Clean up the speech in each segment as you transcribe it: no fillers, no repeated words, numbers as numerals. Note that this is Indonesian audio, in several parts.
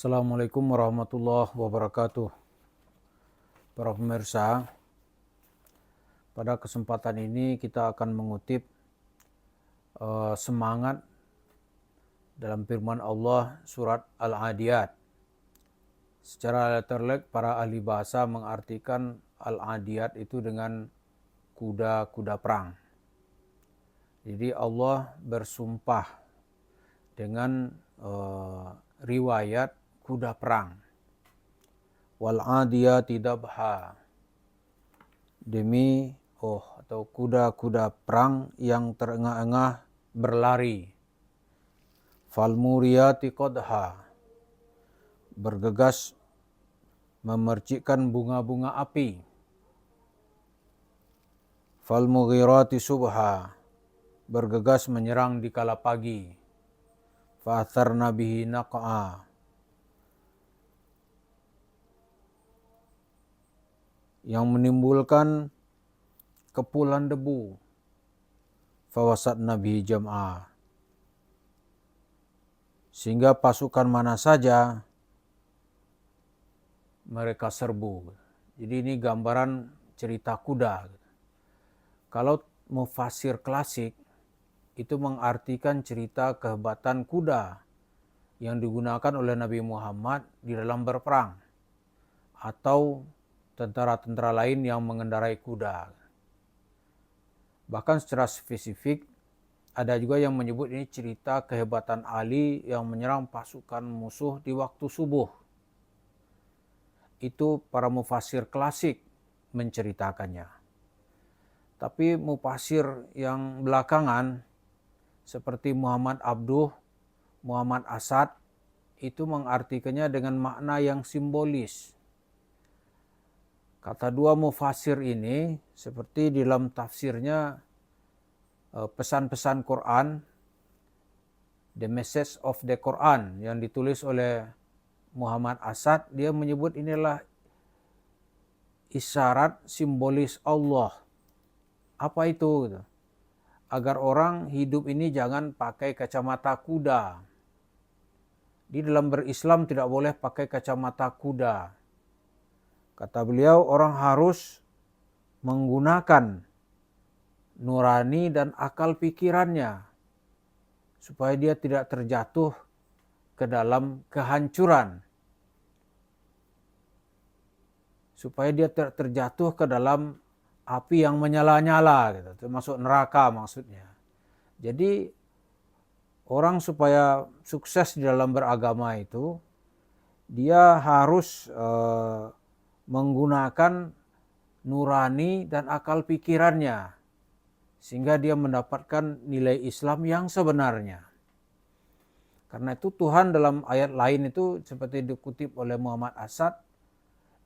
Assalamualaikum warahmatullahi wabarakatuh. Para pemirsa, pada kesempatan ini kita akan mengutip semangat dalam firman Allah surat Al-Adiyat. Secara letterlek para ahli bahasa mengartikan Al-Adiyat itu dengan kuda-kuda perang. Jadi Allah bersumpah dengan riwayat kuda perang. Wal-adiyati dabha, demi atau kuda-kuda perang yang terengah-engah berlari. Falmuriyati qadha, bergegas memercikkan bunga-bunga api. Falmughirati subha, bergegas menyerang di kala pagi. Fa'atharna bihi naq'a, yang menimbulkan kepulan debu. Fawasatna bihi jam'a, sehingga pasukan mana saja mereka serbu. Jadi ini gambaran cerita kuda. Kalau mufasir klasik itu mengartikan cerita kehebatan kuda yang digunakan oleh Nabi Muhammad di dalam berperang atau tentara-tentara lain yang mengendarai kuda. Bahkan secara spesifik ada juga yang menyebut ini cerita kehebatan Ali yang menyerang pasukan musuh di waktu subuh. Itu para mufasir klasik menceritakannya. Tapi mufasir yang belakangan seperti Muhammad Abduh, Muhammad Asad itu mengartikannya dengan makna yang simbolis. Kata dua mufasir ini seperti di dalam tafsirnya pesan-pesan Quran, The Message of the Quran yang ditulis oleh Muhammad Asad, dia menyebut inilah isyarat simbolis Allah. Apa itu? Agar orang hidup ini jangan pakai kacamata kuda. Di dalam berislam tidak boleh pakai kacamata kuda. Kata beliau, orang harus menggunakan nurani dan akal pikirannya supaya dia tidak terjatuh ke dalam kehancuran. Supaya dia tidak terjatuh ke dalam api yang menyala-nyala, gitu, termasuk neraka maksudnya. Jadi orang supaya sukses di dalam beragama itu, dia harus menggunakan nurani dan akal pikirannya, sehingga dia mendapatkan nilai Islam yang sebenarnya. Karena itu Tuhan dalam ayat lain itu seperti dikutip oleh Muhammad Asad,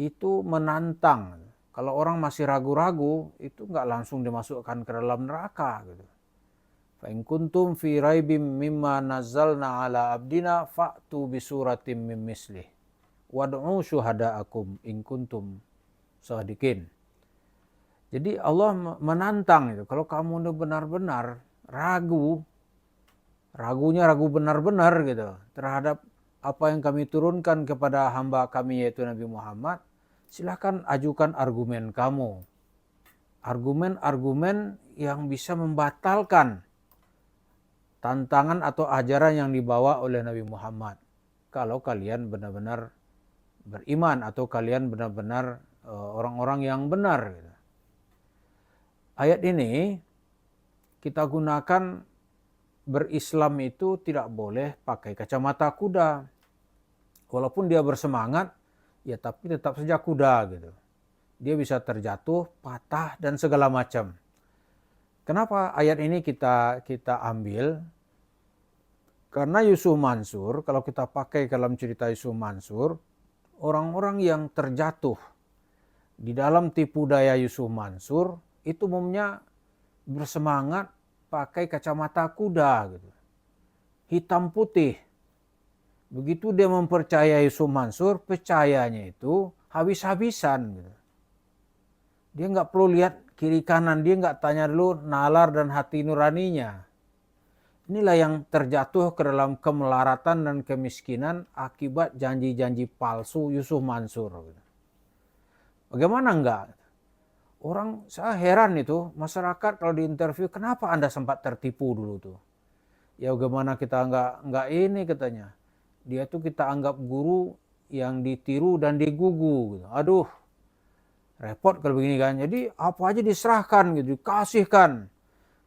itu menantang. Kalau orang masih ragu-ragu, itu nggak langsung dimasukkan ke dalam neraka. Gitu. Fa in kuntum fi raibim mimma nazzalna ala abdina fa'tu bisuratim min mislih wad'u syuhada'akum in kuntum shadiqin. Jadi Allah menantang itu. Kalau kamu benar-benar ragu, ragunya ragu benar-benar gitu terhadap apa yang kami turunkan kepada hamba kami yaitu Nabi Muhammad, silakan ajukan argumen kamu. Argumen-argumen yang bisa membatalkan tantangan atau ajaran yang dibawa oleh Nabi Muhammad. Kalau kalian benar-benar beriman atau kalian benar-benar orang-orang yang benar. Ayat ini kita gunakan berislam itu tidak boleh pakai kacamata kuda. Walaupun dia bersemangat, ya tapi tetap saja kuda gitu. Dia bisa terjatuh, patah dan segala macam. Kenapa ayat ini kita ambil? Karena Yusuf Mansur, kalau kita pakai dalam cerita Yusuf Mansur, orang-orang yang terjatuh di dalam tipu daya Yusuf Mansur itu umumnya bersemangat pakai kacamata kuda gitu. Hitam putih. Begitu dia mempercayai Yusuf Mansur, percayanya itu habis-habisan. Gitu. Dia nggak perlu lihat kiri kanan, dia nggak tanya dulu nalar dan hati nuraninya. Inilah yang terjatuh ke dalam kemelaratan dan kemiskinan akibat janji-janji palsu Yusuf Mansur. Bagaimana enggak? Saya heran itu, masyarakat kalau diinterview, kenapa Anda sempat tertipu dulu tuh? Ya bagaimana kita enggak ini katanya. Dia tuh kita anggap guru yang ditiru dan digugu. Aduh, repot kalau begini kan. Jadi apa aja diserahkan gitu, dikasihkan.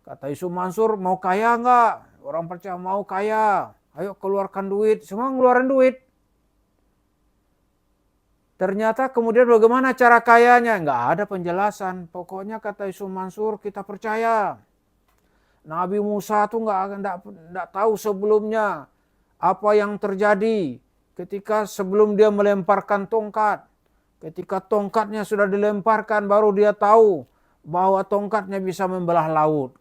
Kata Yusuf Mansur, mau kaya enggak? Orang percaya mau kaya. Ayo keluarkan duit. Semua ngeluarin duit. Ternyata kemudian bagaimana cara kayanya? Enggak ada penjelasan. Pokoknya kata Yusuf Mansur, kita percaya. Nabi Musa tuh enggak tahu sebelumnya apa yang terjadi ketika sebelum dia melemparkan tongkat. Ketika tongkatnya sudah dilemparkan baru dia tahu bahwa tongkatnya bisa membelah laut.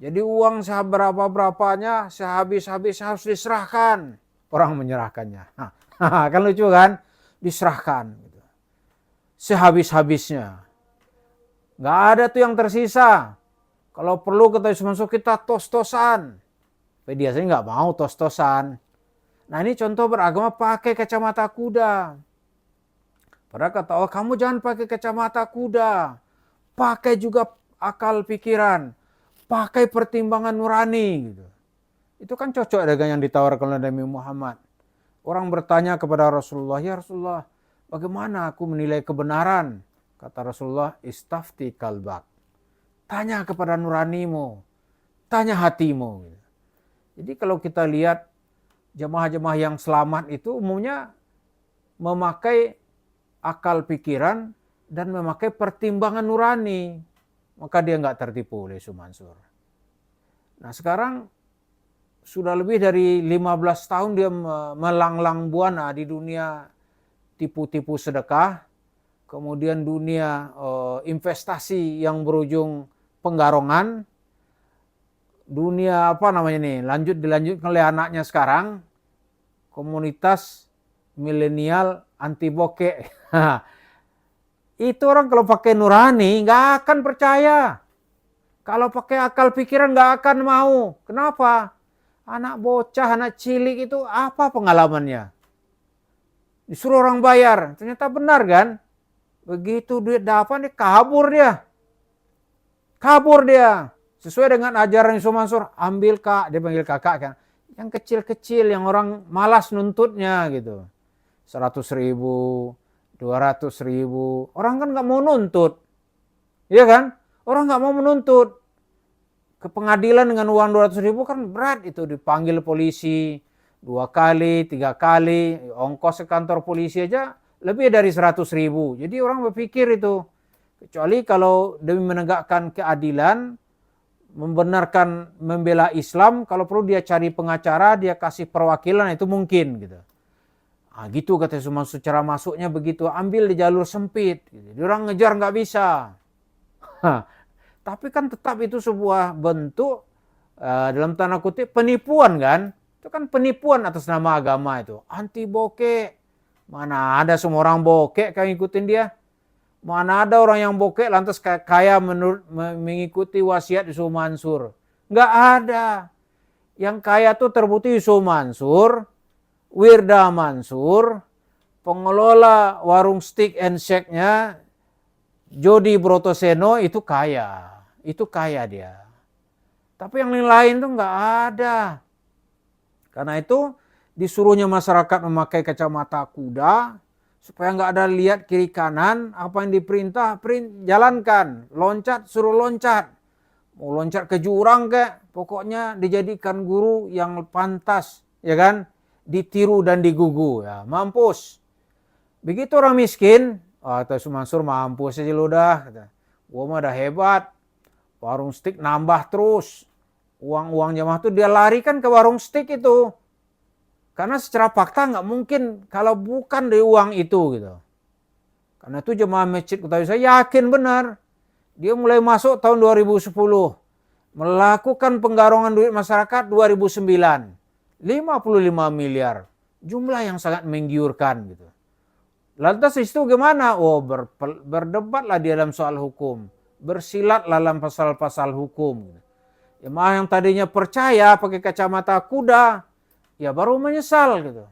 Jadi uang seberapa-berapanya, sehabis-habis harus diserahkan. Orang menyerahkannya. Kan lucu kan? Diserahkan. Sehabis-habisnya. Nggak ada tuh yang tersisa. Kalau perlu kata Yusuf Mansur kita tos-tosan. Tapi biasanya nggak mau tos-tosan. Nah ini contoh beragama pakai kacamata kuda. Padahal kata Allah, kamu jangan pakai kacamata kuda. Pakai juga akal pikiran. Pakai pertimbangan nurani gitu. Itu kan cocok dengan yang ditawarkan oleh Nabi Muhammad. Orang bertanya kepada Rasulullah, ya Rasulullah, bagaimana aku menilai kebenaran? Kata Rasulullah, istafti kalbak. Tanya kepada nuranimu, tanya hatimu. Jadi kalau kita lihat jemaah-jemaah yang selamat itu umumnya memakai akal pikiran dan memakai pertimbangan nurani. Maka dia nggak tertipu oleh Yusuf Mansur. Nah sekarang sudah lebih dari 15 tahun dia melanglang buana di dunia tipu-tipu sedekah. Kemudian dunia investasi yang berujung penggarongan. Dunia apa namanya nih, dilanjutkan oleh anaknya sekarang. Komunitas milenial anti bokeh. Itu orang kalau pakai nurani nggak akan percaya. Kalau pakai akal pikiran nggak akan mau. Kenapa? Anak bocah, anak cilik itu apa pengalamannya? Disuruh orang bayar. Ternyata benar kan? Begitu duit dapat dia kabur dia. Kabur dia. Sesuai dengan ajaran Yusuf Mansur. Ambil kak, dia panggil kakak kan. Yang kecil-kecil, yang orang malas nuntutnya gitu. 100.000. 200.000. Orang kan nggak mau nuntut. Iya kan? Orang nggak mau menuntut. Ke pengadilan dengan uang 200.000 kan berat itu. Dipanggil polisi 2 kali, 3 kali. Ongkos ke kantor polisi aja lebih dari 100.000. Jadi orang berpikir itu. Kecuali kalau demi menegakkan keadilan, membenarkan membela Islam, kalau perlu dia cari pengacara, dia kasih perwakilan, itu mungkin gitu. Nah, gitu kata Yusuf Mansur, cara masuknya begitu, ambil di jalur sempit. Jadi orang ngejar nggak bisa. Tapi kan tetap itu sebuah bentuk dalam tanda kutip penipuan kan. Itu kan penipuan atas nama agama itu. Anti bokeh. Mana ada semua orang bokeh kayak ngikutin dia. Mana ada orang yang bokeh lantas kaya mengikuti wasiat Yusuf Mansur. Nggak ada. Yang kaya tuh terbukti Yusuf Mansur, Wirda Mansur, pengelola warung Stick and Shake-nya Jody Brotoseno itu kaya. Itu kaya dia. Tapi yang lain tuh nggak ada. Karena itu disuruhnya masyarakat memakai kacamata kuda supaya nggak ada lihat kiri kanan, apa yang diperintah jalankan, loncat suruh loncat. Mau loncat ke jurang kek, pokoknya dijadikan guru yang pantas, ya kan? Ditiru dan digugu, ya mampus. Begitu orang miskin, kata Yusuf Mansur, mampus aja lu dah. Gua mah dah hebat, warung Stick nambah terus. Uang-uang jamaah tuh dia larikan ke warung Stick itu. Karena secara fakta nggak mungkin kalau bukan dari uang itu gitu. Karena itu jemaah masjid Kota saya yakin benar. Dia mulai masuk tahun 2010. Melakukan penggarongan duit masyarakat 2009. 55 miliar. Jumlah yang sangat menggiurkan gitu. Lantas itu gimana? Berdebatlah dia dalam soal hukum. Bersilat dalam pasal-pasal hukum. Jemaah yang tadinya percaya pakai kacamata kuda, ya baru menyesal gitu.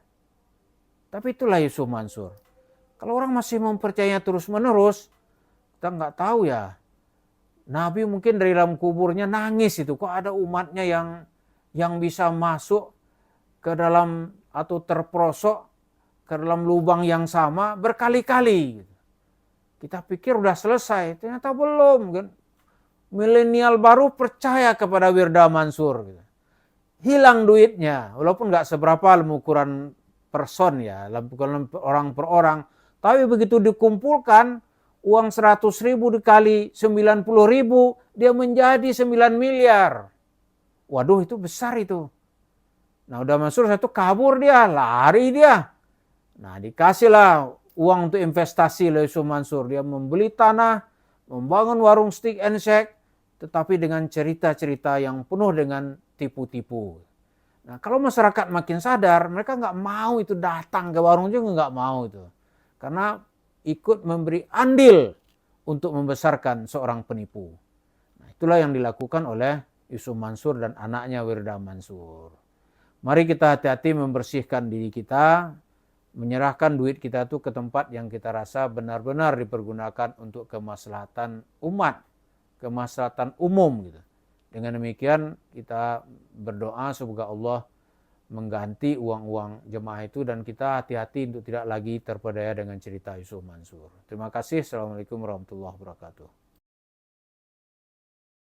Tapi itulah Yusuf Mansur. Kalau orang masih mempercayai terus-menerus, kita nggak tahu ya. Nabi mungkin dari dalam kuburnya nangis itu. Kok ada umatnya yang bisa masuk ke dalam atau terperosok ke dalam lubang yang sama berkali-kali. Kita pikir udah selesai, ternyata belum kan. Milenial baru percaya kepada Wirda Mansur. Hilang duitnya, walaupun nggak seberapa ukuran person ya, bukan orang per orang. Tapi begitu dikumpulkan, uang 100.000 dikali 90.000, dia menjadi 9 miliar. Waduh, itu besar itu. Nah udah Mansur satu kabur dia, lari dia. Nah dikasihlah uang untuk investasi oleh Yusuf Mansur. Dia membeli tanah, membangun warung stick and shake, tetapi dengan cerita-cerita yang penuh dengan tipu-tipu. Nah kalau masyarakat makin sadar, mereka nggak mau itu datang ke warung juga nggak mau itu. Karena ikut memberi andil untuk membesarkan seorang penipu. Nah itulah yang dilakukan oleh Yusuf Mansur dan anaknya Wirda Mansur. Mari kita hati-hati membersihkan diri kita, menyerahkan duit kita itu ke tempat yang kita rasa benar-benar dipergunakan untuk kemaslahatan umat, kemaslahatan umum gitu. Dengan demikian kita berdoa semoga Allah mengganti uang-uang jemaah itu dan kita hati-hati untuk tidak lagi terpedaya dengan cerita Yusuf Mansur. Terima kasih. Assalamualaikum warahmatullahi wabarakatuh.